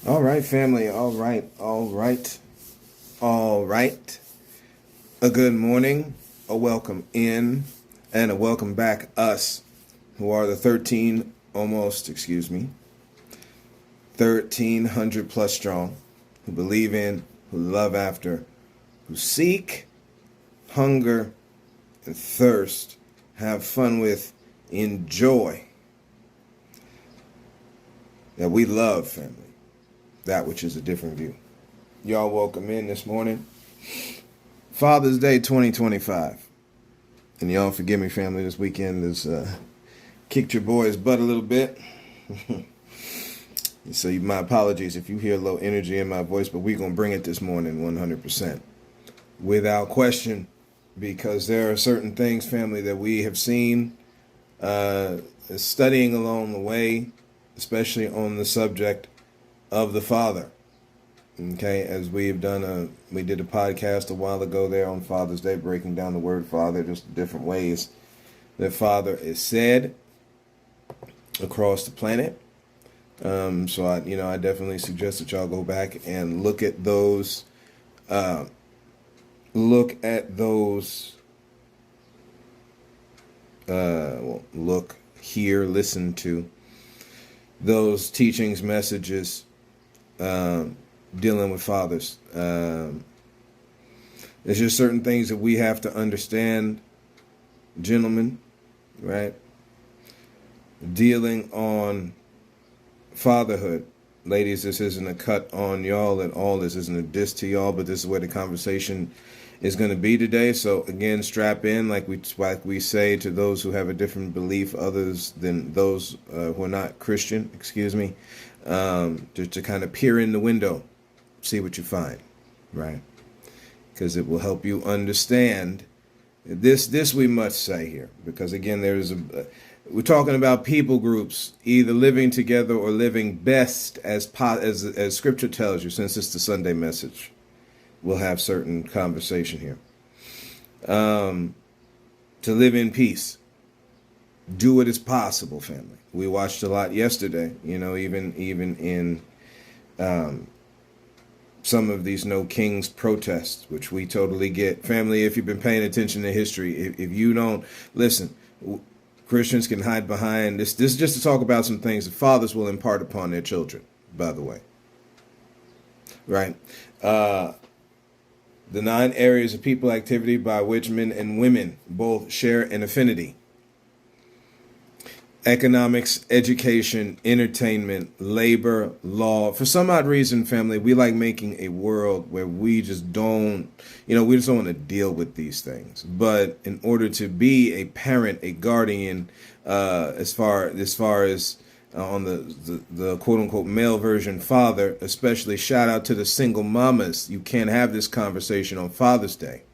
All right, family. All right. All right. All right. A good morning, a welcome in, and a welcome back, us who are the 1,300 plus strong, who believe in, who love after, who seek, hunger, and thirst, have fun with, enjoy, that we love, family, that which is a different view. Y'all welcome in this morning. Father's Day 2025. And y'all forgive me, family, this weekend has kicked your boy's butt a little bit. So my apologies if you hear low energy in my voice, but we're going to bring it this morning 100%. Without question, because there are certain things, family, that we have seen studying along the way, especially on the subject of the Father. Okay, as we did a podcast a while ago there on Father's Day, breaking down the word Father, just different ways that Father is said across the planet. So I definitely suggest that y'all go back and look at those, look, hear, listen to those teachings, messages, dealing with fathers. There's just certain things that we have to understand, gentlemen, right? Dealing on fatherhood. Ladies, this isn't a cut on y'all at all. This isn't a diss to y'all, but this is where the conversation is going to be today. So again, strap in, like we say to those who have a different belief, others than those who are not Christian, to kind of peer in the window, see what you find, right? Because it will help you understand this we must say here, because again, we're talking about people groups either living together or living best as Scripture tells you. Since it's the Sunday message, we'll have certain conversation here. To live in peace, do what is possible, family. We watched a lot yesterday, even in some of these No Kings protests, which we totally get. Family, if you've been paying attention to history, if you don't, listen, Christians can hide behind this. This is just to talk about some things that fathers will impart upon their children, by the way. Right? The 9 areas of people activity by which men and women both share an affinity. Economics, education, entertainment, labor, law. For some odd reason, family, we like making a world where we just don't want to deal with these things. But in order to be a parent, a guardian, as far as on the quote unquote male version father, especially shout out to the single mamas. You can't have this conversation on Father's Day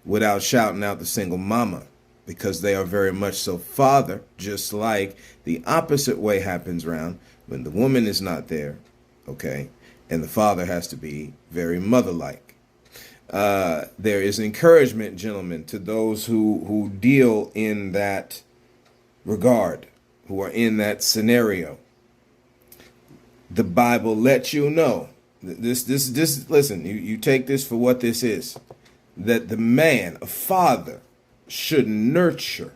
without shouting out the single mama, because they are very much so father, just like the opposite way happens around when the woman is not there, okay, and the father has to be very mother-like. There is encouragement, gentlemen, to those who deal in that regard, who are in that scenario. The Bible lets you know, this listen, you take this for what this is, that the man, a father, should nurture.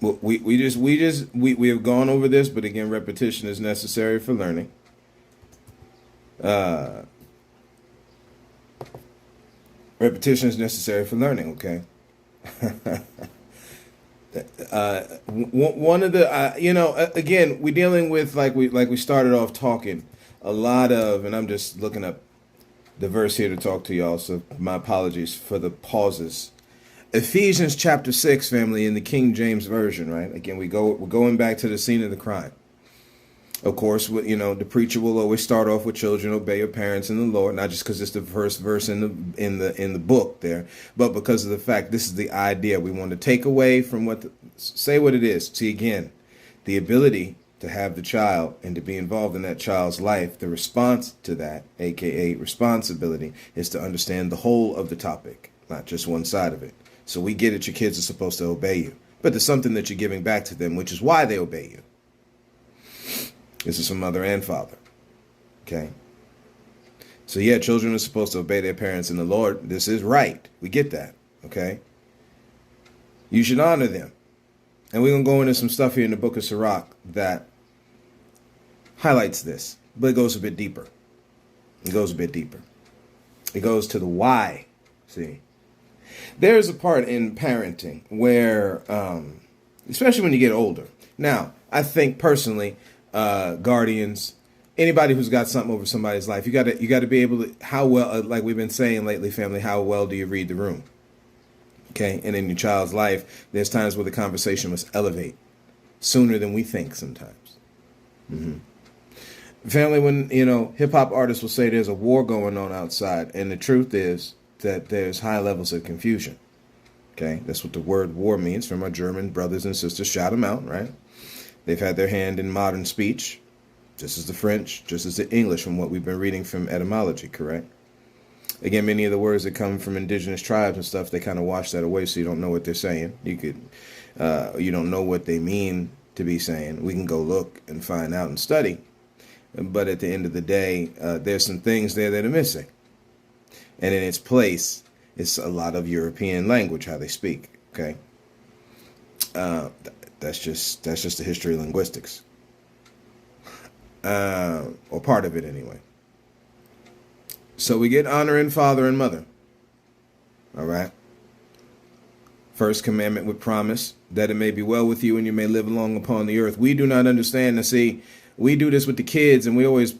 Well, we have gone over this, but again, repetition is necessary for learning. Repetition is necessary for learning. Okay. One of the again, we're dealing with like we started off talking a lot of, and I'm just looking up the verse here to talk to y'all, so my apologies for the pauses. Ephesians chapter 6, family, in the King James Version, right? Again, we're going back to the scene of the crime. Of course, the preacher will always start off with children, obey your parents in the Lord, not just because it's the first verse in the book there, but because of the fact this is the idea. We want to take away from say what it is. See, again, the ability to have the child and to be involved in that child's life, the response to that, aka responsibility, is to understand the whole of the topic, not just one side of it. So we get it, your kids are supposed to obey you, but there's something that you're giving back to them, which is why they obey you. This is from mother and father. Okay. So yeah, children are supposed to obey their parents in the Lord. This is right. We get that. Okay. You should honor them. And we're going to go into some stuff here in the book of Sirach that highlights this, but it goes a bit deeper. It goes a bit deeper. It goes to the why. See, there's a part in parenting where, especially when you get older. Now, I think personally, guardians, anybody who's got something over somebody's life, you got to be able to, how well, like we've been saying lately, family, how well do you read the room? Okay, and in your child's life, there's times where the conversation must elevate sooner than we think sometimes. Family, when, hip hop artists will say there's a war going on outside, and the truth is that there's high levels of confusion. Okay, that's what the word war means from our German brothers and sisters. Shout them out, right? They've had their hand in modern speech, just as the French, just as the English, from what we've been reading from etymology, correct? Again, many of the words that come from indigenous tribes and stuff, they kind of wash that away, so you don't know what they're saying. You don't know what they mean to be saying. We can go look and find out and study. But at the end of the day, there's some things there that are missing. And in its place, it's a lot of European language, how they speak, okay? That's just the history of linguistics. Or part of it anyway. So we get honoring father and mother. All right. First commandment with promise that it may be well with you and you may live long upon the earth. We do not understand. And see, we do this with the kids and we always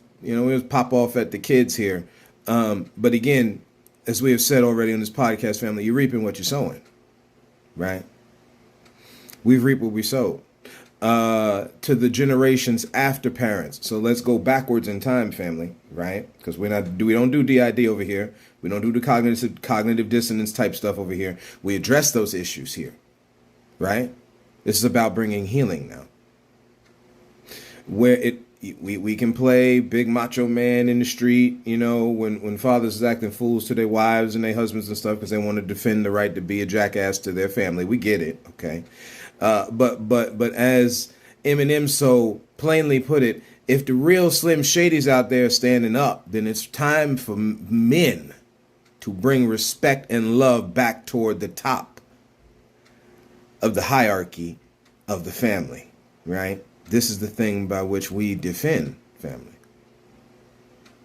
pop off at the kids here. But again, as we have said already on this podcast, family, you're reaping what you're sowing. Right. We've reaped what we sowed. To the generations after parents. So let's go backwards in time, family, right? Because we don't do DID over here. We don't do the cognitive dissonance type stuff over here. We address those issues here, right? This is about bringing healing now. Where we can play big macho man in the street, when fathers is acting fools to their wives and their husbands and stuff because they want to defend the right to be a jackass to their family. We get it, okay? But as Eminem so plainly put it, if the real Slim Shady's out there standing up, then it's time for men to bring respect and love back toward the top of the hierarchy of the family, right? This is the thing by which we defend family,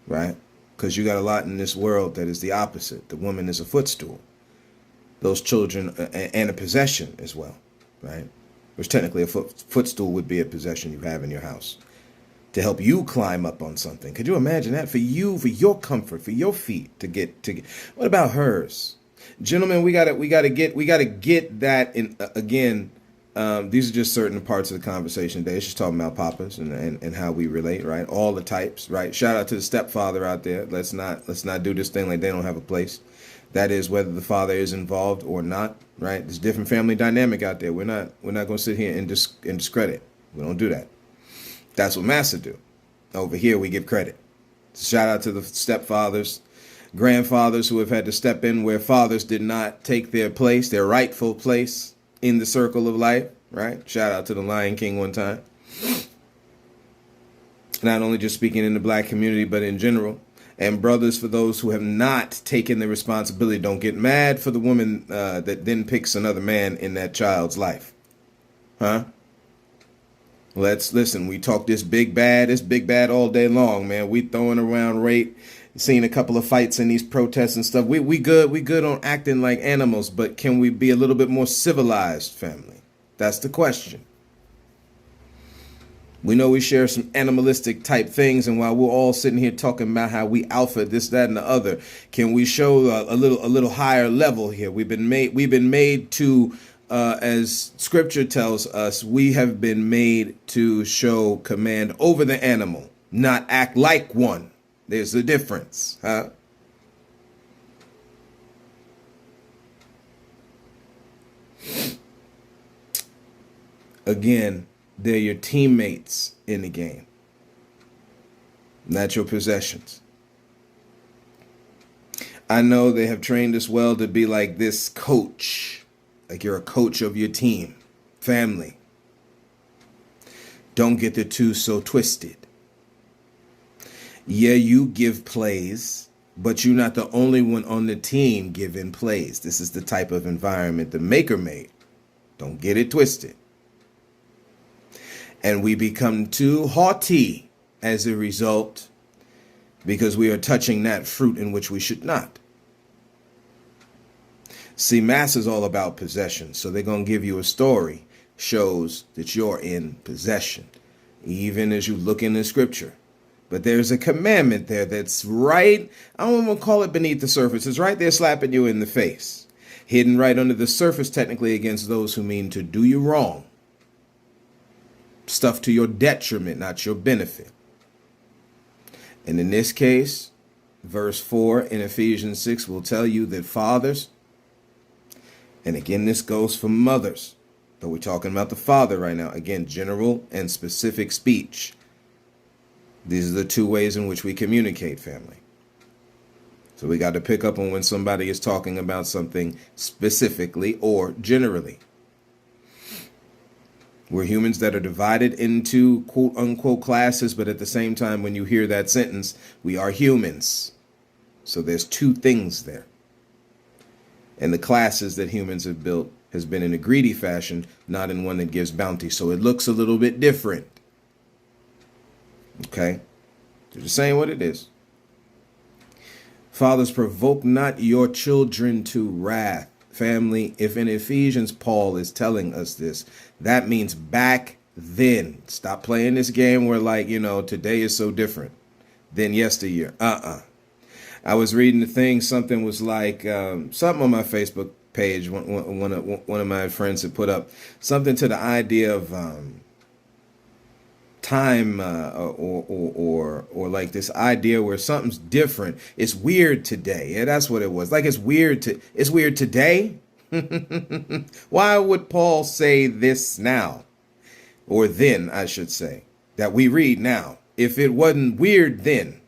right? Because you got a lot in this world that is the opposite. The woman is a footstool. Those children and a possession as well. Right, which technically a footstool would be a possession you have in your house to help you climb up on something. Could you imagine that for you, for your comfort, for your feet to get? What about hers, gentlemen? We gotta get that in again. These are just certain parts of the conversation today. It's just talking about papas and how we relate, right? All the types, right? Shout out to the stepfather out there. Let's not do this thing like they don't have a place. That is whether the father is involved or not, right? There's different family dynamic out there. We're not going to sit here and discredit. We don't do that. That's what Master do. Over here, we give credit. Shout out to the stepfathers, grandfathers who have had to step in where fathers did not take their place, their rightful place in the circle of life, right? Shout out to the Lion King one time. Not only just speaking in the black community, but in general. And brothers, for those who have not taken the responsibility, don't get mad for the woman that then picks another man in that child's life. Huh? Let's listen. We talk this big bad all day long, man. We throwing around rape, seen a couple of fights in these protests and stuff. We good on acting like animals, but can we be a little bit more civilized, family? That's the question. We know we share some animalistic type things, and while we're all sitting here talking about how we alpha this, that, and the other, can we show a little higher level here? We've been made to, as Scripture tells us, we have been made to show command over the animal, not act like one. There's a difference, huh? Again, they're your teammates in the game, not your possessions. I know they have trained us well to be like this coach, like you're a coach of your team, family. Don't get the two so twisted. Yeah, you give plays, but you're not the only one on the team giving plays. This is the type of environment the maker made. Don't get it twisted. And we become too haughty as a result because we are touching that fruit in which we should not. See, mass is all about possession. So they're going to give you a story, shows that you're in possession, even as you look in the scripture. But there's a commandment there that's right, I don't want to call it beneath the surface. It's right there slapping you in the face. Hidden right under the surface, technically, against those who mean to do you wrong. Stuff to your detriment, not your benefit. And in this case, verse 4 in Ephesians 6 will tell you that fathers, and again, this goes for mothers, but we're talking about the father right now. Again, general and specific speech. These are the two ways in which we communicate, family. So we got to pick up on when somebody is talking about something specifically or generally. We're humans that are divided into quote unquote classes, but at the same time, when you hear that sentence, we are humans. So there's two things there. And the classes that humans have built has been in a greedy fashion, not in one that gives bounty. So it looks a little bit different. Okay? They're just saying what it is. Fathers, provoke not your children to wrath. Family, if in Ephesians Paul is telling us this, that means back then. Stop playing this game where today is so different than yesteryear. I was reading the thing. Something was like something on my Facebook page. One of my friends had put up something to the idea of time or like this idea where something's different. It's weird today. Yeah, that's what it was. Like it's weird today. Why would Paul say this now, or then I should say, that we read now? If it wasn't weird then.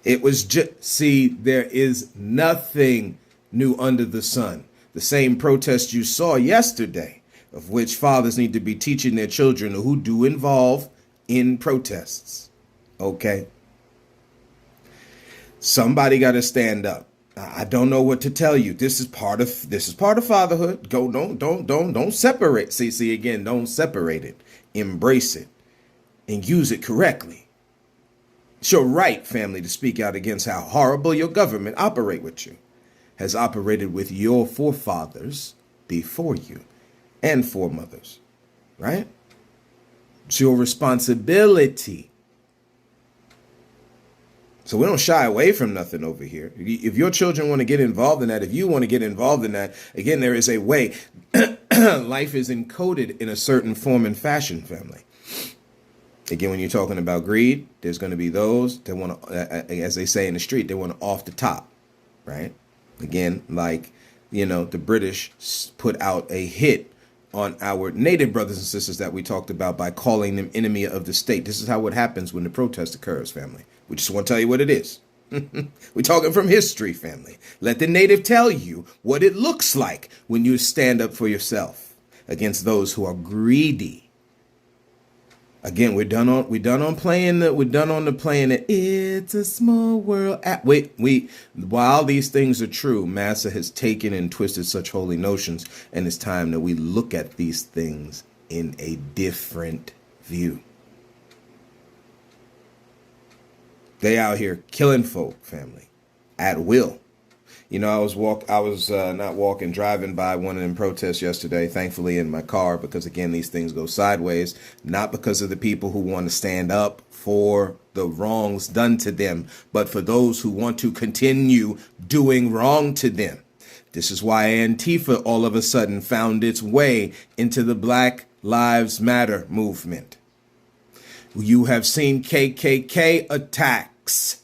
It was just, see, there is nothing new under the sun. The same protest you saw yesterday, of which fathers need to be teaching their children who do involve in protests. Okay? Somebody got to stand up. I don't know what to tell you. This is part of fatherhood. Don't separate. See again, don't separate it. Embrace it and use it correctly. It's your right, family, to speak out against how horrible your government operate with you, has operated with your forefathers before you and foremothers, right? It's your responsibility. So we don't shy away from nothing over here. If your children want to get involved in that, if you want to get involved in that, again, there is a way. Life is encoded in a certain form and fashion, family. Again, when you're talking about greed, there's going to be those that want to, as they say in the street, they want to off the top, right? Again, like, the British put out a hit on our native brothers and sisters that we talked about by calling them enemy of the state. This is how it happens when the protest occurs, family. We just want to tell you what it is. We're talking from history, family. Let the native tell you what it looks like when you stand up for yourself against those who are greedy. Again, we're done on playing that it's a small world. While these things are true, Massa has taken and twisted such holy notions, and it's time that we look at these things in a different view. They out here killing folk, family, at will. I was driving by one of them protests yesterday, thankfully in my car, because again, these things go sideways, not because of the people who want to stand up for the wrongs done to them, but for those who want to continue doing wrong to them. This is why Antifa all of a sudden found its way into the Black Lives Matter movement. You have seen KKK attacks.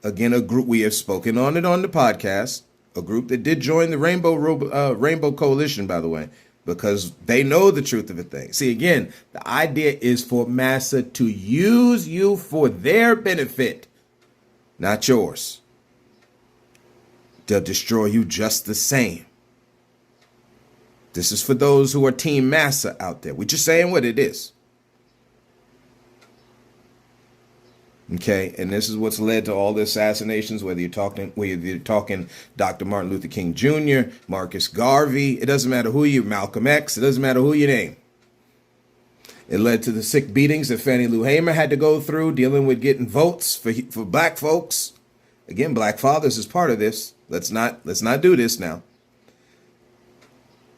Again, a group, we have spoken on it on the podcast, a group that did join the Rainbow Coalition, by the way, because they know the truth of the thing. See, again, the idea is for Massa to use you for their benefit, not yours. They'll destroy you just the same. This is for those who are Team Massa out there. We're just saying what it is. Okay, and this is what's led to all the assassinations. Whether you're talking Dr. Martin Luther King Jr., Marcus Garvey, it doesn't matter who you, Malcolm X, it doesn't matter who you name. It led to the sick beatings that Fannie Lou Hamer had to go through, dealing with getting votes for black folks. Again, black fathers is part of this. Let's not do this now.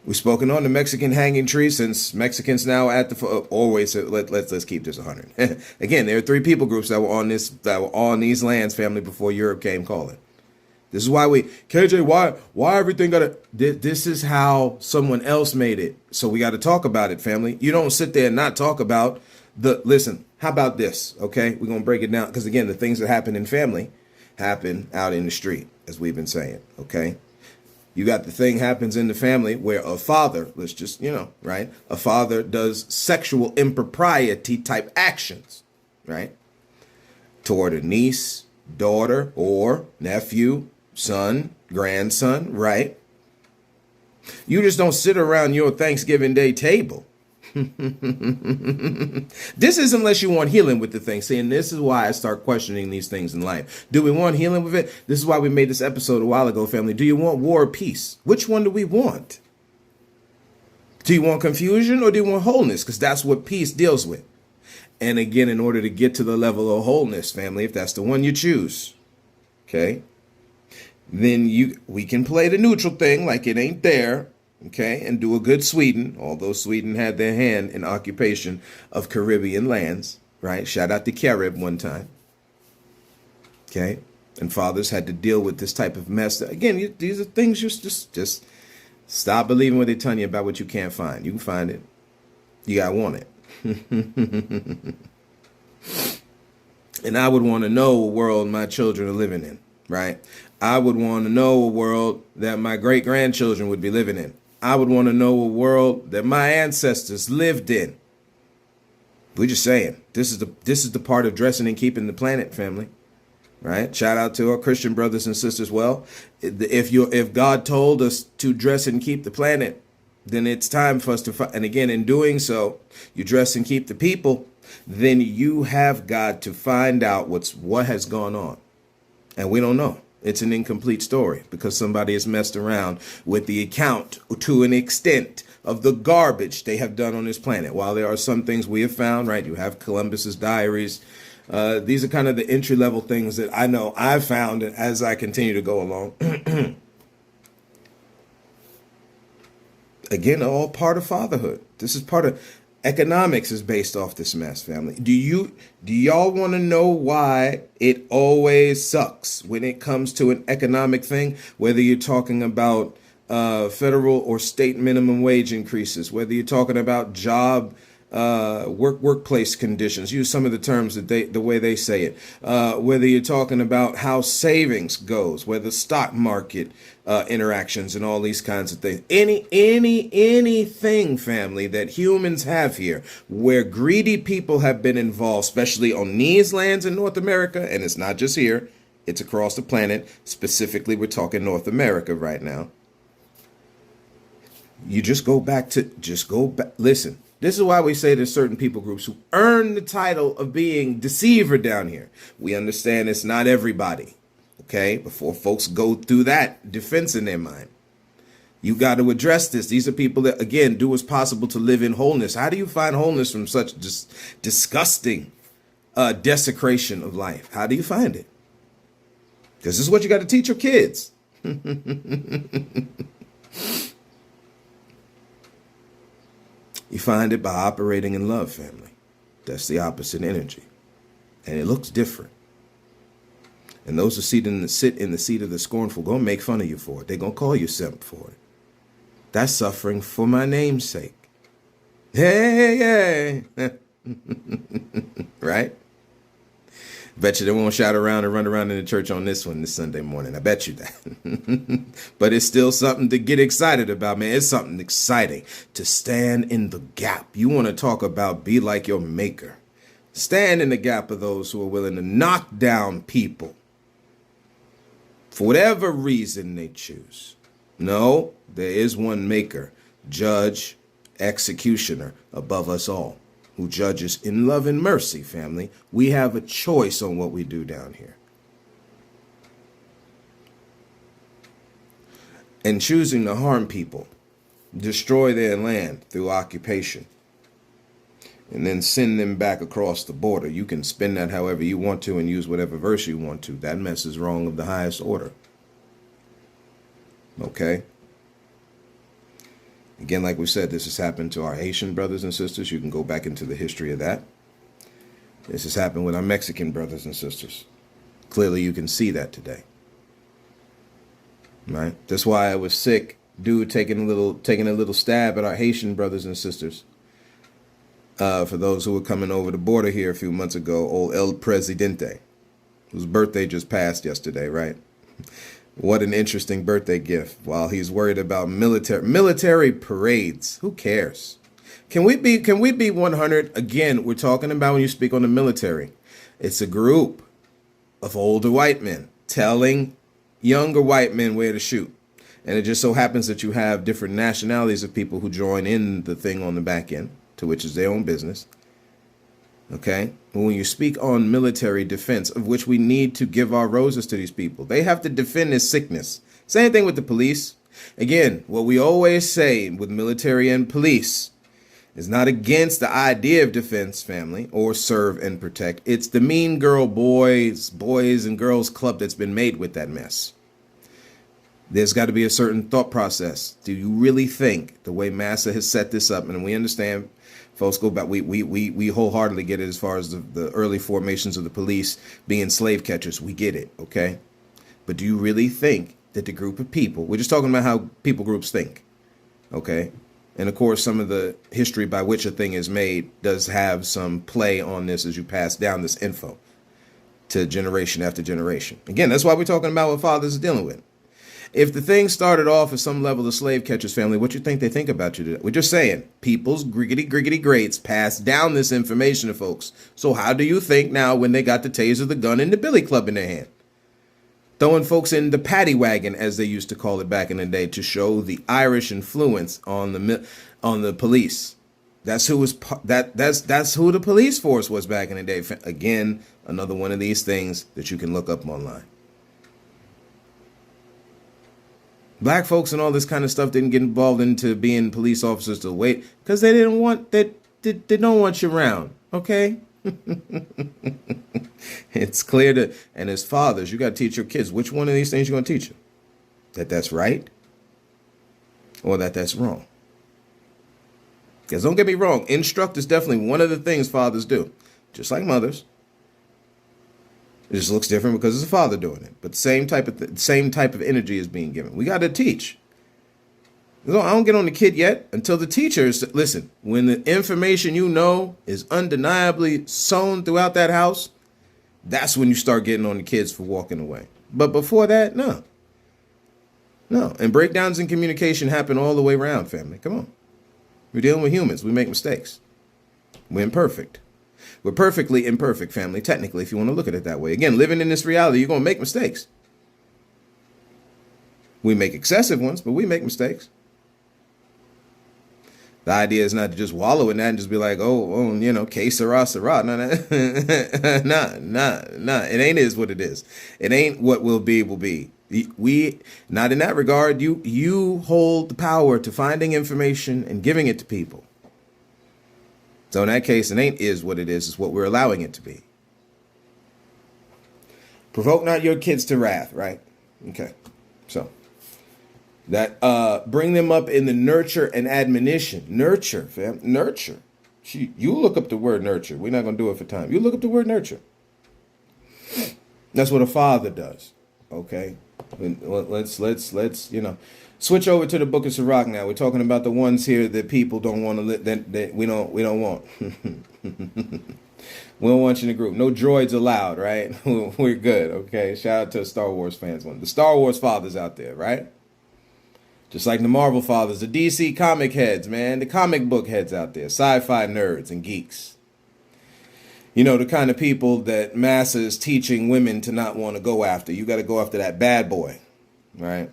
We've spoken on the Mexican hanging tree since Mexicans now at the always. Let's keep this 100. Again, there are 3 people groups that were on these lands, family, before Europe came calling. This is why KJ, why everything gotta, this is how someone else made it. So we got to talk about it, family. You don't sit there and not talk about listen, how about this? Okay. We're going to break it down. Because again, the things that happen in family happen out in the street, as we've been saying. Okay. You got the thing happens in the family where a father, let's just, right? A father does sexual impropriety type actions, right? Toward a niece, daughter, or nephew, son, grandson, right? You just don't sit around your Thanksgiving Day table. This is unless you want healing with the thing. Saying this is why I start questioning these things in life. Do we want healing with it? This is why we made this episode a while ago, family. Do you want war or peace? Which one do we want? Do you want confusion or do you want wholeness? Because that's what peace deals with. And again, in order to get to the level of wholeness, family, if that's the one you choose, okay, then we can play the neutral thing like it ain't there. Okay, and do a good Sweden, although Sweden had their hand in occupation of Caribbean lands, right? Shout out to Carib one time. Okay, and fathers had to deal with this type of mess. Again, these are things just stop believing what they're telling you about what you can't find. You can find it. You gotta want it. And I would want to know a world my children are living in, right? I would want to know a world that my great-grandchildren would be living in. I would want to know a world that my ancestors lived in. We're just saying, this is the part of dressing and keeping the planet, family, right? Shout out to our Christian brothers and sisters. Well, if God told us to dress and keep the planet, then it's time for us to, and again, in doing so, you dress and keep the people, then you have got to find out what has gone on. And we don't know. It's an incomplete story because somebody has messed around with the account to an extent of the garbage they have done on this planet. While there are some things we have found, right? You have Columbus's diaries. These are kind of the entry level things that I know I've found as I continue to go along. Again, all part of fatherhood. This is part of economics is based off this mess, family. Do y'all want to know why it always sucks when it comes to an economic thing? Whether you're talking about federal or state minimum wage increases, whether you're talking about job workplace conditions, use some of the terms that the way they say it. Whether you're talking about how savings goes, whether stock market interactions and all these kinds of things. Anything, family, that humans have here where greedy people have been involved, especially on these lands in North America, and it's not just here, it's across the planet. Specifically, we're talking North America right now. You just go back. Listen, this is why we say there's certain people groups who earn the title of being deceiver down here. We understand it's not everybody. Okay, before folks go through that defense in their mind, you got to address this. These are people that, again, do what's possible to live in wholeness. How do you find wholeness from such disgusting desecration of life? How do you find it? Because this is what you got to teach your kids. You find it by operating in love, family. That's the opposite energy. And it looks different. And those who sit in the seat of the scornful going to make fun of you for it. They're going to call you simp for it. That's suffering for my name's sake. Hey. Right? Bet you they won't shout around and run around in the church on this one this Sunday morning. I bet you that. But it's still something to get excited about, man. It's something exciting to stand in the gap. You want to talk about be like your maker. Stand in the gap of those who are willing to knock down people for whatever reason they choose. No, there is one maker, judge, executioner above us all. who judges in love and mercy, family. We have a choice on what we do down here. And choosing to harm people, destroy their land through occupation, and then send them back across the border. You can spin that however you want to and use whatever verse you want to. That mess is wrong of the highest order. Okay? Again, like we said, this has happened to our Haitian brothers and sisters. You can go back into the history of that. This has happened with our Mexican brothers and sisters. Clearly, you can see that today. Right? That's why I was sick, dude, taking a little stab at our Haitian brothers and sisters. For those who were coming over the border here a few months ago, old El Presidente, whose birthday just passed yesterday, right? What an interesting birthday gift. While he's worried about military parades, who cares? Can we be 100? Again, we're talking about when you speak on the military. It's a group of older white men telling younger white men where to shoot. And it just so happens that you have different nationalities of people who join in the thing on the back end, to which is their own business. Okay? But when you speak on military defense, of which we need to give our roses to these people, they have to defend this sickness. Same thing with the police. Again, what we always say with military and police is not against the idea of defense, family, or serve and protect. It's the mean girl boys and girls club that's been made with that mess. There's got to be a certain thought process. Do you really think the way Massa has set this up, and we understand, folks, go back, we wholeheartedly get it as far as the early formations of the police being slave catchers. We get it, okay? But do you really think that the group of people, we're just talking about how people groups think, okay? And of course, some of the history by which a thing is made does have some play on this as you pass down this info to generation after generation. Again, that's why we're talking about what fathers are dealing with. If the thing started off at some level of slave catchers, family, what you think they think about you today? We're just saying, people's griggity greats passed down this information to folks. So how do you think now when they got the taser, the gun, and the billy club in their hand? Throwing folks in the paddy wagon, as they used to call it back in the day, to show the Irish influence on the police. That's who the police force was back in the day. Again, another one of these things that you can look up online. Black folks and all this kind of stuff didn't get involved into being police officers to wait because they didn't want they don't want you around. Okay. It's clear to, and as fathers, you got to teach your kids which one of these things you're going to teach them. That's right or that's wrong. Because don't get me wrong, instruct is definitely one of the things fathers do, just like mothers. It just looks different because it's a father doing it, but same type of energy is being given. We got to teach. I don't get on the kid yet until the teachers listen. When the information you know is undeniably sown throughout that house, that's when you start getting on the kids for walking away. But before that, no. And breakdowns in communication happen all the way around, family. Come on, we're dealing with humans. We make mistakes. We're imperfect. We're perfectly imperfect, family, technically, if you want to look at it that way. Again, living in this reality, you're going to make mistakes. We make excessive ones, but we make mistakes. The idea is not to just wallow in that and just be like, que sera, sera. No. It ain't is what it is. It ain't what will be. We, not in that regard, you hold the power to finding information and giving it to people. So in that case, it ain't is what it is. It's what we're allowing it to be. Provoke not your kids to wrath, right? Okay. So that bring them up in the nurture and admonition. Nurture, fam. Nurture. You look up the word nurture. We're not going to do it for time. You look up the word nurture. That's what a father does. Okay. Let's switch over to the Book of Sirach now. We're talking about the ones here that people don't want to that we don't want. We don't want you in the group. No droids allowed, right? We're good, okay? Shout out to Star Wars fans. The Star Wars fathers out there, right? Just like the Marvel fathers, the DC comic heads, man. The comic book heads out there. Sci-fi nerds and geeks. You know, the kind of people that Massa is teaching women to not want to go after. You got to go after that bad boy, right?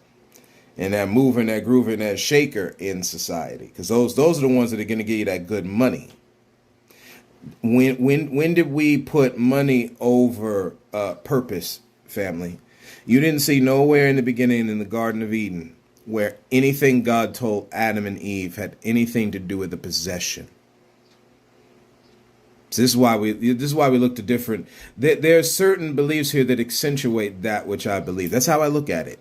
And that mover, that groover, that shaker in society. Because those are the ones that are going to give you that good money. When did we put money over purpose, family? You didn't see nowhere in the beginning in the Garden of Eden where anything God told Adam and Eve had anything to do with the possession. So this is why we look to different. There are certain beliefs here that accentuate that which I believe. That's how I look at it.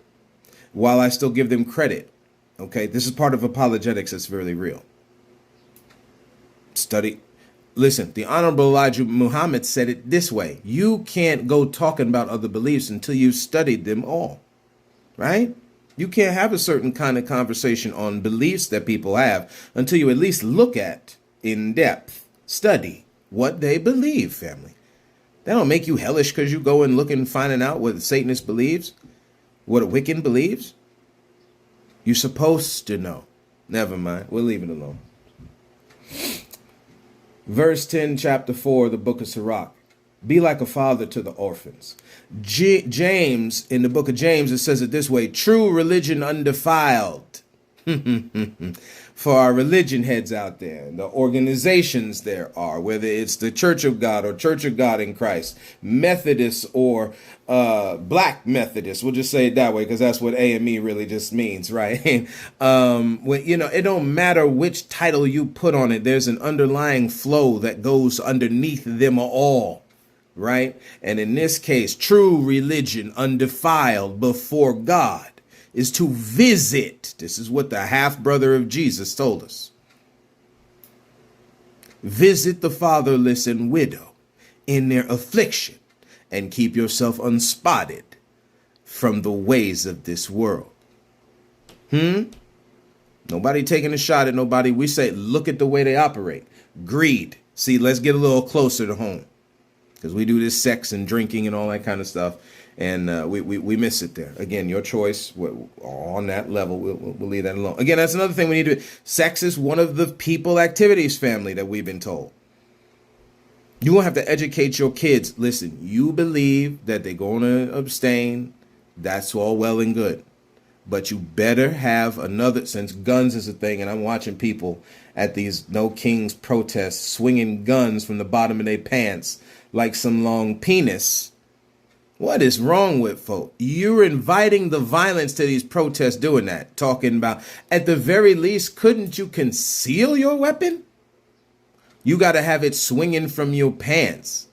While I still give them credit. Okay, this is part of apologetics that's very real. Study. Listen, the Honorable Elijah Muhammad said it this way. You can't go talking about other beliefs until you've studied them all. Right? You can't have a certain kind of conversation on beliefs that people have until you at least look at, in depth, study what they believe, family. That don't make you hellish because you go and look and finding out what a Satanist believes, what a Wiccan believes. You're supposed to know. Never mind. We'll leave it alone. Verse 10, chapter 4, the book of Sirach. Be like a father to the orphans. James, in the book of James, it says it this way. True religion undefiled. For our religion heads out there, the organizations there are, whether it's the Church of God or Church of God in Christ, Methodists or Black Methodists, we'll just say it that way because that's what AME really just means, right? It don't matter which title you put on it. There's an underlying flow that goes underneath them all, right? And in this case, true religion undefiled before God is to visit. This is what the half-brother of Jesus told us. Visit the fatherless and widow in their affliction and keep yourself unspotted from the ways of this world. Nobody taking a shot at nobody. We say, look at the way they operate. Greed. See, let's get a little closer to home because we do this sex and drinking and all that kind of stuff. And we miss it there. Again, your choice on that level. We'll leave that alone. Again, that's another thing we need to do. Sex is one of the people activities, family, that we've been told. You won't have to educate your kids. Listen, you believe that they're going to abstain. That's all well and good. But you better have another, since guns is a thing, and I'm watching people at these No Kings protests swinging guns from the bottom of their pants like some long penis. What is wrong with folk? You're inviting the violence to these protests doing that, talking about, at the very least, couldn't you conceal your weapon? You got to have it swinging from your pants.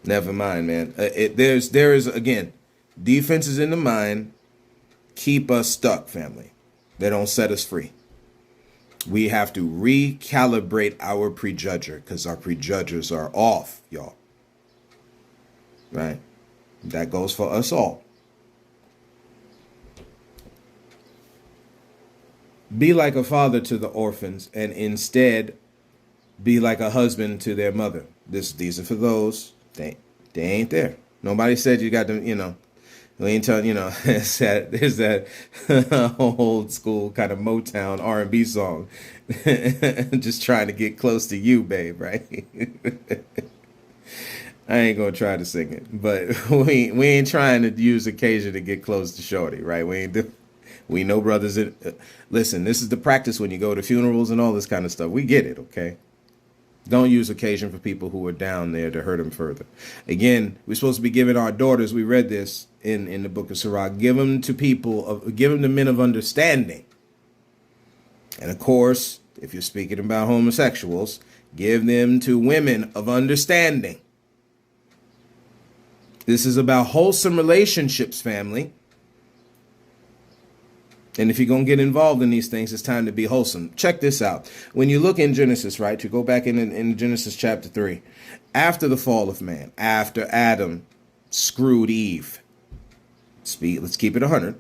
Never mind, man. There is, again, defenses in the mind keep us stuck, family. They don't set us free. We have to recalibrate our prejudger because our prejudgers are off, y'all. Right? That goes for us all. Be like a father to the orphans and instead be like a husband to their mother. These are for those. They ain't there. Nobody said you got to, we ain't telling, there's that old school kind of Motown R&B song. Just trying to get close to you, babe, right? I ain't gonna try to sing it, but we ain't trying to use occasion to get close to shorty, right? We know brothers. Listen, this is the practice when you go to funerals and all this kind of stuff. We get it, okay? Don't use occasion for people who are down there to hurt them further. Again, we're supposed to be giving our daughters. We read this in the book of Sirach. Give them to men of understanding. And of course, if you're speaking about homosexuals, give them to women of understanding. This is about wholesome relationships, family. And if you're going to get involved in these things, it's time to be wholesome. Check this out. When you look in Genesis, right, you go back in Genesis chapter 3, after the fall of man, after Adam screwed Eve, let's keep it 100,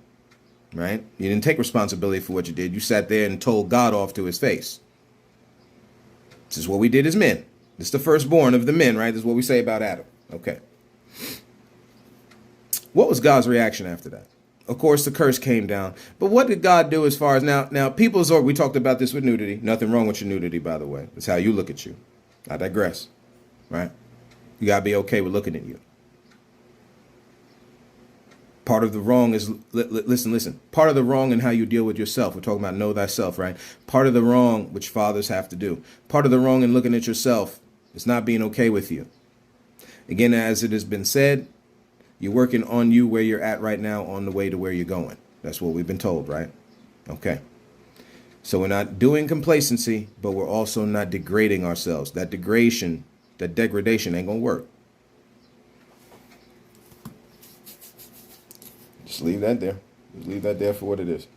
right? You didn't take responsibility for what you did. You sat there and told God off to his face. This is what we did as men. This is the firstborn of the men, right? This is what we say about Adam. Okay. What was God's reaction after that? Of course, the curse came down. But what did God do as far as now people's, we talked about this with nudity. Nothing wrong with your nudity, by the way. It's how you look at you. I digress, right? You got to be okay with looking at you. Part of the wrong is, listen, part of the wrong in how you deal with yourself. We're talking about know thyself, right? Part of the wrong, which fathers have to do. Part of the wrong in looking at yourself is not being okay with you. Again, as it has been said, you're working on you where you're at right now on the way to where you're going. That's what we've been told, right? Okay. So we're not doing complacency, but we're also not degrading ourselves. That degradation ain't going to work. Just leave that there. Just leave that there for what it is.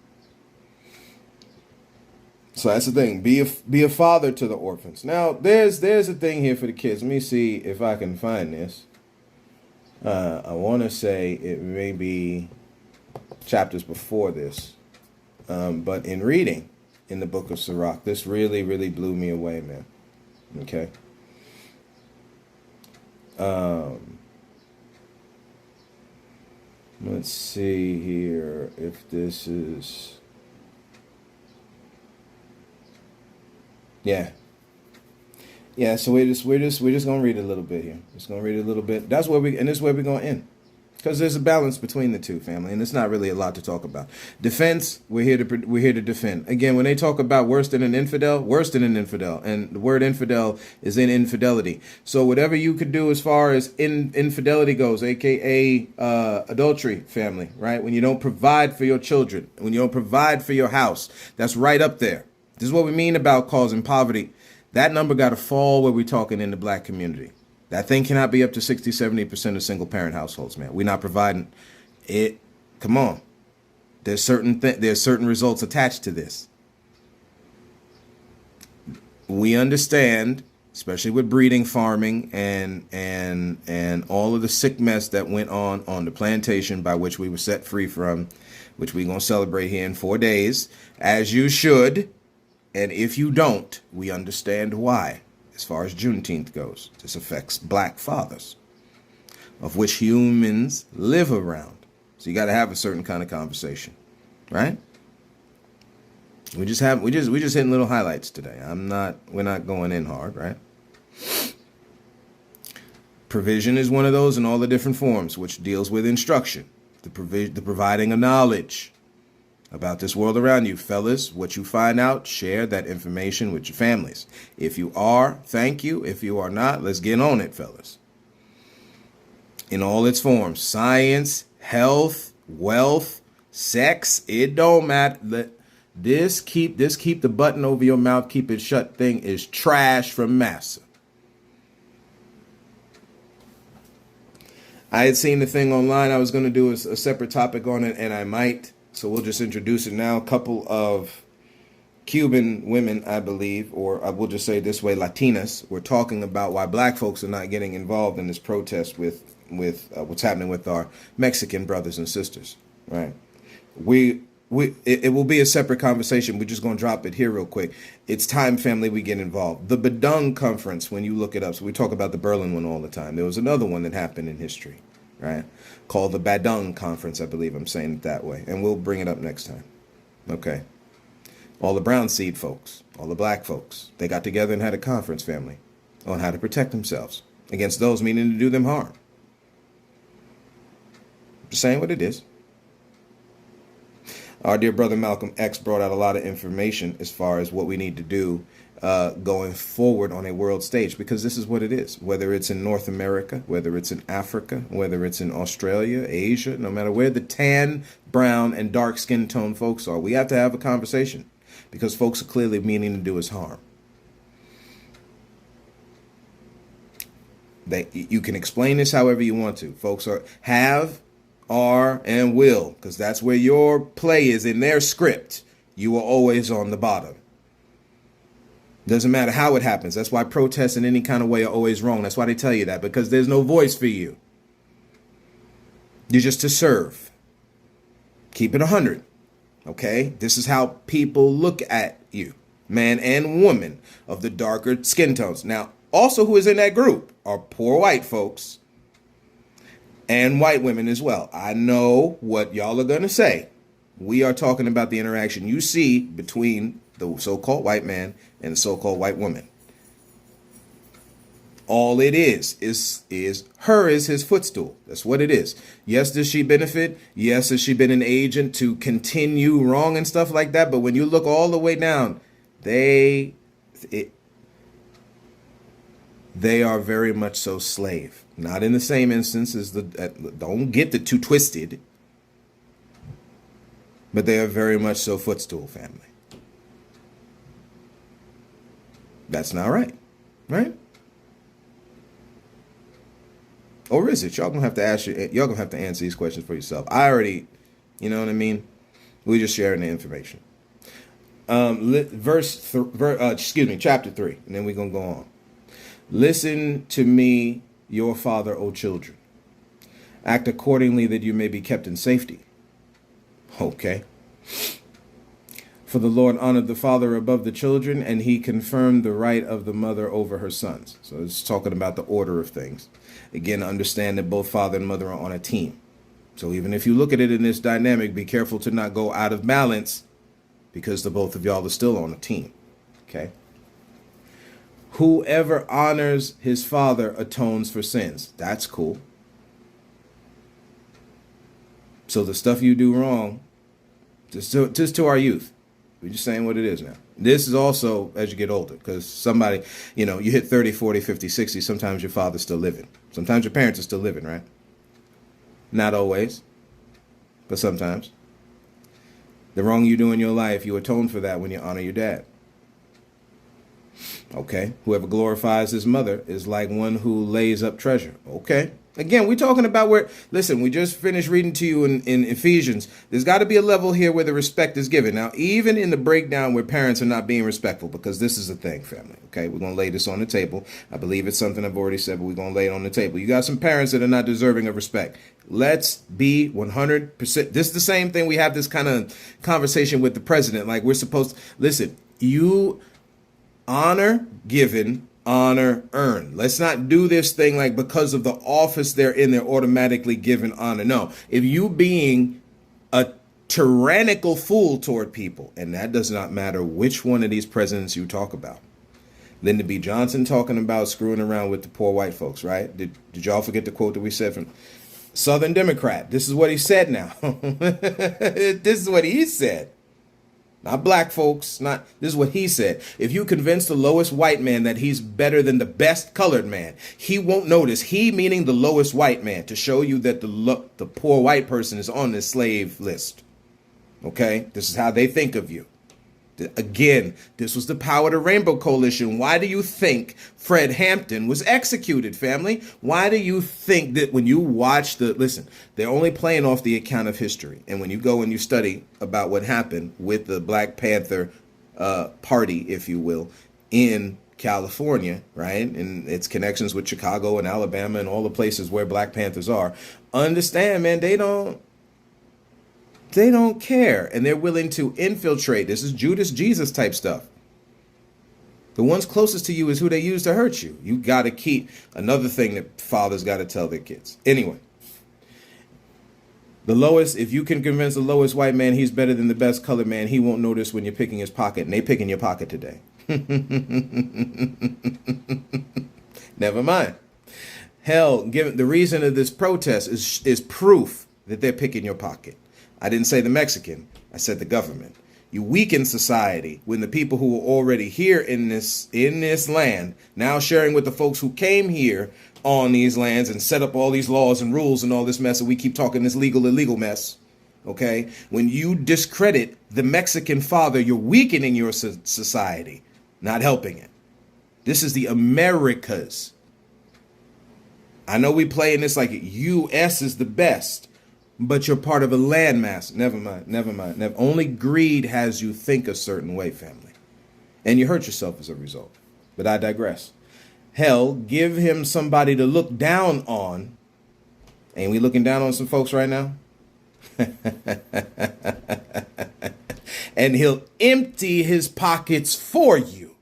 So that's the thing. Be a father to the orphans. Now, there's a thing here for the kids. Let me see if I can find this. I want to say it may be chapters before this. But in reading in the book of Sirach, this really, really blew me away, man. Okay. Let's see here if this is. Yeah. Yeah, so we're just gonna read a little bit here. Just gonna read a little bit. This is where we're gonna end. Because there's a balance between the two, family, and it's not really a lot to talk about. Defense, we're here to defend. Again, when they talk about worse than an infidel, and the word infidel is in infidelity. So whatever you could do as far as infidelity goes, aka adultery, family, right? When you don't provide for your children, when you don't provide for your house, that's right up there. This is what we mean about causing poverty. That number got to fall where we're talking in the black community. That thing cannot be up to 60, 70% of single parent households, man. We're not providing it. Come on. There's certain results attached to this. We understand, especially with breeding, farming, and all of the sick mess that went on the plantation by which we were set free from, which we're going to celebrate here in 4 days, as you should. And if you don't, we understand why. As far as Juneteenth goes, this affects black fathers, of which humans live around. So you got to have a certain kind of conversation, right? We just hitting little highlights today. We're not going in hard, right? Provision is one of those in all the different forms, which deals with instruction, the providing of knowledge about this world around you. Fellas, what you find out, share that information with your families. If you are, thank you. If you are not, let's get on it, fellas. In all its forms, science, health, wealth, sex, it don't matter. This keep the button over your mouth, keep it shut thing is trash from massa. I had seen the thing online. I was going to do a separate topic on it, and I might. So we'll just introduce it now. A couple of Cuban women, I believe, or I will just say it this way, Latinas, were talking about why black folks are not getting involved in this protest with what's happening with our Mexican brothers and sisters, right? It will be a separate conversation. We're just going to drop it here real quick. It's time, family, we get involved. The Badung Conference, when you look it up, so we talk about the Berlin one all the time. There was another one that happened in history, right? Called the Badung Conference, I believe I'm saying it that way. And we'll bring it up next time. Okay. All the brown seed folks, all the black folks, they got together and had a conference, family, on how to protect themselves against those meaning to do them harm. Just saying what it is. Our dear brother Malcolm X brought out a lot of information as far as what we need to do going forward on a world stage, because this is what it is. Whether it's in North America, whether it's in Africa, whether it's in Australia, Asia, no matter where the tan, brown, and dark skin tone folks are, we have to have a conversation, because folks are clearly meaning to do us harm. You can explain this however you want to. Folks are, and will, because that's where your play is in their script. You are always on the bottom. Doesn't matter how it happens. That's why protests in any kind of way are always wrong. That's why they tell you that, because there's no voice for you. You're just to serve. Keep it 100. Okay? This is how people look at you, man and woman of the darker skin tones. Now, also who is in that group are poor white folks and white women as well. I know what y'all are going to say. We are talking about the interaction you see between the so-called white man and the so-called white woman. All it is her is his footstool. That's what it is. Yes, does she benefit? Yes, has she been an agent to continue wrong and stuff like that? But when you look all the way down, they are very much so slave. Not in the same instance as don't get the too twisted, but they are very much so footstool family. That's not right, right? Or is it? Y'all gonna have to answer these questions for yourself. I already, you know what I mean? We're just sharing the information. Chapter 3, and then we're gonna go on. Listen to me, your father, O children. Act accordingly that you may be kept in safety. Okay. For the Lord honored the father above the children, and he confirmed the right of the mother over her sons. So it's talking about the order of things. Again, understand that both father and mother are on a team. So even if you look at it in this dynamic, be careful to not go out of balance, because the both of y'all are still on a team. Okay. Whoever honors his father atones for sins. That's cool. So the stuff you do wrong, just to our youth, we're just saying what it is now. This is also as you get older, because somebody, you hit 30, 40, 50, 60, sometimes your father's still living. Sometimes your parents are still living, right? Not always, but sometimes. The wrong you do in your life, you atone for that when you honor your dad. Okay. Whoever glorifies his mother is like one who lays up treasure. Okay. Again, we're talking about listen, we just finished reading to you in Ephesians. There's got to be a level here where the respect is given. Now, even in the breakdown where parents are not being respectful, because this is a thing, family. Okay. We're going to lay this on the table. I believe it's something I've already said, but we're going to lay it on the table. You got some parents that are not deserving of respect. Let's be 100%. This is the same thing. We have this kind of conversation with the president. Like we're supposed to listen, you honor given, honor earned. Let's not do this thing like because of the office they're in, they're automatically given honor. No, if you being a tyrannical fool toward people, and that does not matter which one of these presidents you talk about. Lyndon B. Johnson talking about screwing around with the poor white folks, right? Did y'all forget the quote that we said from Southern Democrat? This is what he said now. This is what he said. Not black folks, this is what he said. If you convince the lowest white man that he's better than the best colored man, he won't notice, he meaning the lowest white man, to show you that the poor white person is on the slave list. Okay? This is how they think of you. Again, this was the Power of the Rainbow Coalition. Why do you think Fred Hampton was executed, family? Why do you think that when you watch listen, they're only playing off the account of history. And when you go and you study about what happened with the Black Panther party, if you will, in California, right? And its connections with Chicago and Alabama and all the places where Black Panthers are, understand, man, they don't care, and they're willing to infiltrate. This is Judas Jesus type stuff. The ones closest to you is who they use to hurt you. You got to keep another thing that fathers got to tell their kids. Anyway, if you can convince the lowest white man he's better than the best colored man, he won't notice when you're picking his pocket, and they picking your pocket today. Never mind. Hell, given the reason of this protest is proof that they're picking your pocket. I didn't say the Mexican, I said the government. You weaken society when the people who were already here in this land, now sharing with the folks who came here on these lands and set up all these laws and rules and all this mess, and we keep talking this illegal mess, okay? When you discredit the Mexican father, you're weakening your society, not helping it. This is the Americas. I know we play in this like U.S. is the best. But you're part of a landmass. Never mind. Only greed has you think a certain way, family. And you hurt yourself as a result. But I digress. Hell, give him somebody to look down on. Ain't we looking down on some folks right now? And he'll empty his pockets for you.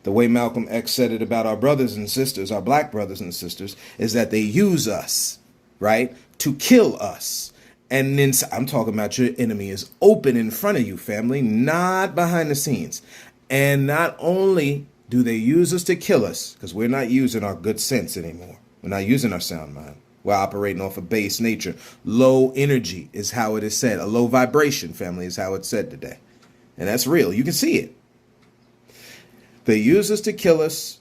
The way Malcolm X said it about our brothers and sisters, our black brothers and sisters, is that they use us, right? To kill us. And then I'm talking about your enemy is open in front of you, family, not behind the scenes. And not only Do they use us to kill us? Because we're not using our good sense anymore. We're not using our sound mind. We're operating off of base nature. Low energy is how it is said. A low vibration, family, is how it's said today. And that's real. You can see it. They use us to kill us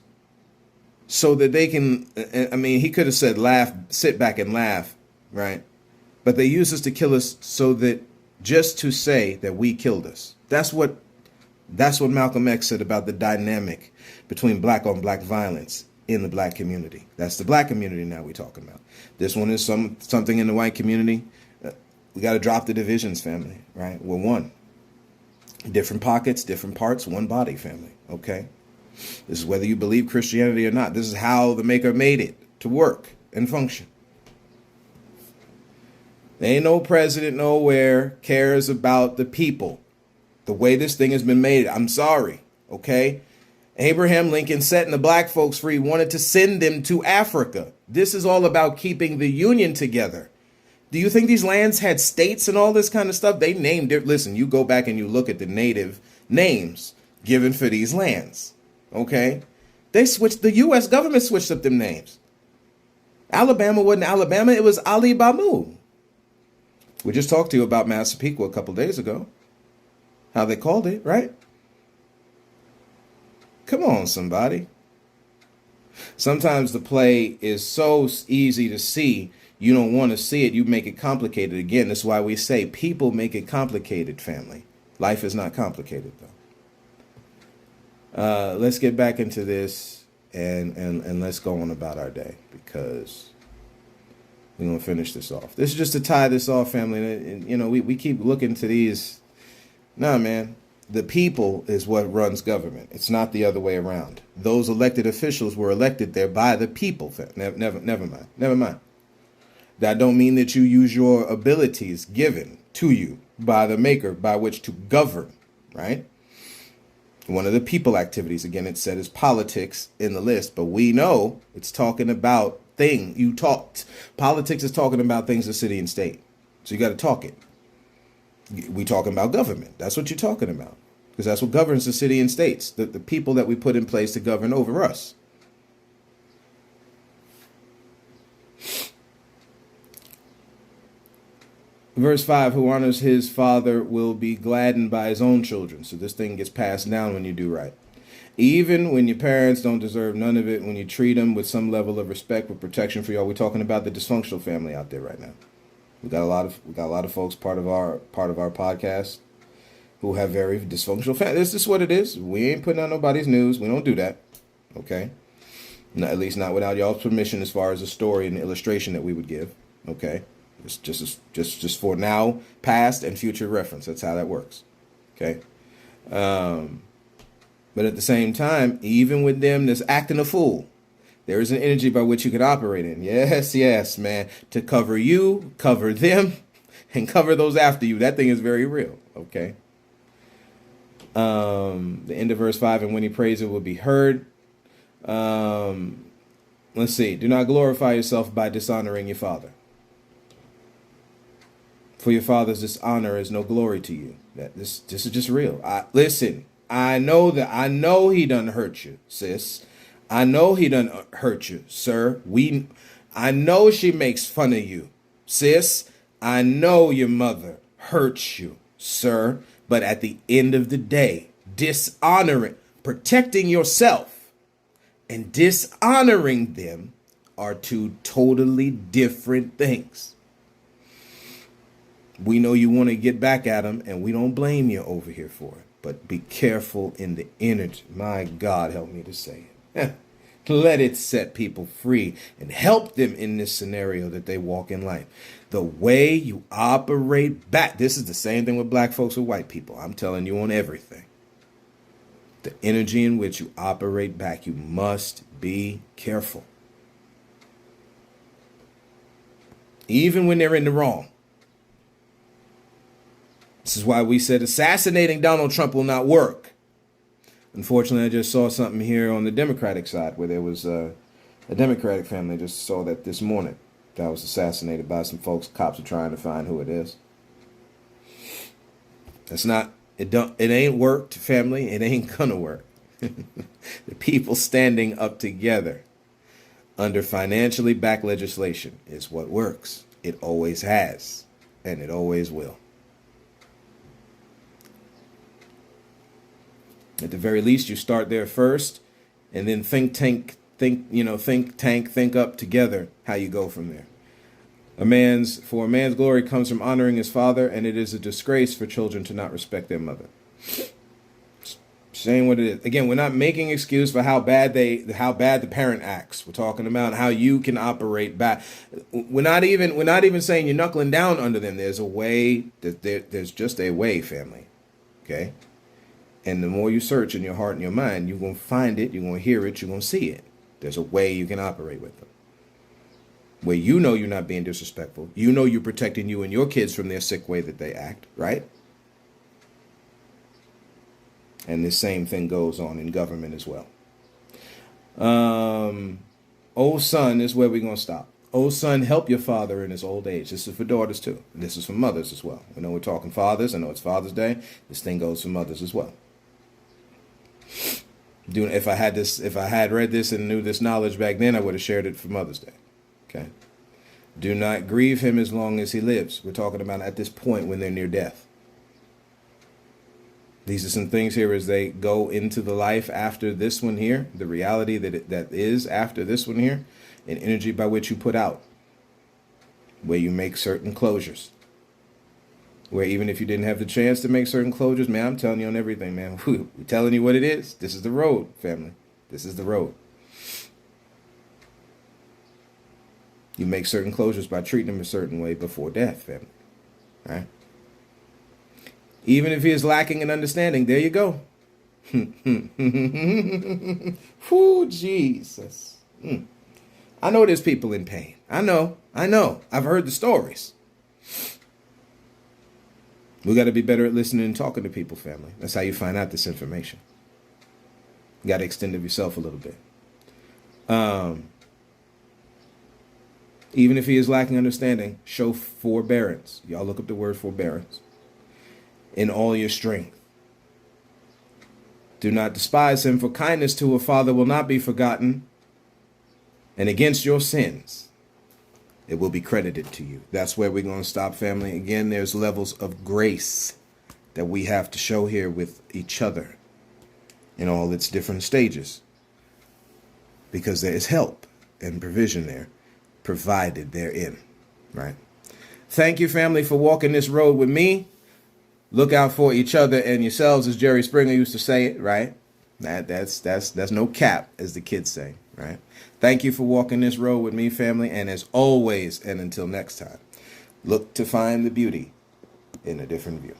so that they can, I mean, he could have said laugh, sit back and laugh, right? But they use us to kill us so that just to say that we killed us. That's what Malcolm X said about the dynamic between black on black violence in the black community. That's the black community now we're talking about. This one is something in the white community. We got to drop the divisions, family, right? We're one. Different pockets, different parts, one body, family, okay? This is whether you believe Christianity or not. This is how the Maker made it to work and function. There ain't no president nowhere cares about the people. The way this thing has been made, I'm sorry, okay? Abraham Lincoln setting the black folks free, wanted to send them to Africa. This is all about keeping the union together. Do you think these lands had states and all this kind of stuff? They named it. Listen, you go back and you look at the native names given for these lands, okay? The U.S. government switched up them names. Alabama wasn't Alabama, it was Ali Bamu. We just talked to you about Massapequa a couple days ago. How they called it, right? Come on, somebody. Sometimes the play is so easy to see, you don't want to see it. You make it complicated. Again, that's why we say people make it complicated, family. Life is not complicated, though. Let's get back into this and let's go on about our day, because we're going to finish this off. This is just to tie this off, family. And, you know, we keep looking to these. Nah, man. The people is what runs government. It's not the other way around. Those elected officials were elected there by the people. Never mind. That don't mean that you use your abilities given to you by the Maker by which to govern, right? One of the people activities, again, it said is politics in the list, but we know it's talking about politics is talking about things of city and state. So you got to talk it. We talking about government. That's what you're talking about, because that's what governs the city and states, the people that we put in place to govern over us. Verse 5, who honors his father will be gladdened by his own children. So this thing gets passed down when you do right. Even when your parents don't deserve none of it, when you treat them with some level of respect, with protection for y'all. We're talking about the dysfunctional family out there right now. We got a lot of folks part of our podcast who have very dysfunctional families. This is what it is. We ain't putting out nobody's news. We don't do that. Okay. No, at least not without y'all's permission, as far as a story and illustration that we would give. Okay. It's just for now, past and future reference. That's how that works. Okay. But at the same time, even with them that's acting a fool, there is an energy by which you could operate in. Yes, man. To cover you, cover them, and cover those after you. That thing is very real. Okay. The end of verse 5, and when he prays, it will be heard. Let's see. Do not glorify yourself by dishonoring your father. For your father's dishonor is no glory to you. This is just real. Listen, I know he done hurt you, sis. I know he done hurt you, sir. I know she makes fun of you, sis. I know your mother hurts you, sir. But at the end of the day, protecting yourself and dishonoring them are two totally different things. We know you want to get back at them, and we don't blame you over here for it. But be careful in the energy. My God, help me to say it. Let it set people free and help them in this scenario that they walk in life. The way you operate back. This is the same thing with black folks and white people. I'm telling you on everything. The energy in which you operate back. You must be careful. Even when they're in the wrong. This is why we said assassinating Donald Trump will not work. Unfortunately, I just saw something here on the Democratic side where there was a Democratic family. Just saw that this morning. That was assassinated by some folks. Cops are trying to find who it is. It ain't worked, family. It ain't gonna work. The people standing up together under financially backed legislation is what works. It always has, and it always will. At the very least, you start there first, and then think up together how you go from there. For a man's glory comes from honoring his father, and it is a disgrace for children to not respect their mother. Saying what it is. Again, we're not making excuse for how bad the parent acts. We're talking about how you can operate back. We're not even saying you're knuckling down under them. There's a way. There's just a way, family. Okay. And the more you search in your heart and your mind, you're going to find it. You're going to hear it. You're going to see it. There's a way you can operate with them, where you know you're not being disrespectful. You know you're protecting you and your kids from their sick way that they act. Right. And the same thing goes on in government as well. Oh, son is where we're going to stop. Oh, son, help your father in his old age. This is for daughters, too. This is for mothers as well. I know we're talking fathers. I know it's Father's Day. This thing goes for mothers as well. If I had read this and knew this knowledge back then, I would have shared it for Mother's Day. Okay. Do not grieve him as long as he lives. We're talking about at this point when they're near death. These are some things here as they go into the life after this one here, the reality that is after this one here, and energy by which you put out, where you make certain closures. Where even if you didn't have the chance to make certain closures, man, I'm telling you on everything, man. We're telling you what it is. This is the road, family. This is the road. You make certain closures by treating them a certain way before death, family. All right? Even if he is lacking in understanding, there you go. Whew, Jesus. I know there's people in pain. I know. I've heard the stories. We got to be better at listening and talking to people, family. That's how you find out this information. You got to extend it yourself a little bit. Even if he is lacking understanding, show forbearance. Y'all look up the word forbearance. In all your strength. Do not despise him, for kindness to a father will not be forgotten, and against your sins it will be credited to you. That's where we're going to stop, family. Again, there's levels of grace that we have to show here with each other in all its different stages, because there is help and provision there provided therein, right? Thank you, family, for walking this road with me. Look out for each other and yourselves, as Jerry Springer used to say it, right? That's no cap, as the kids say, right? Thank you for walking this road with me, family. And as always, and until next time, look to find the beauty in a different view.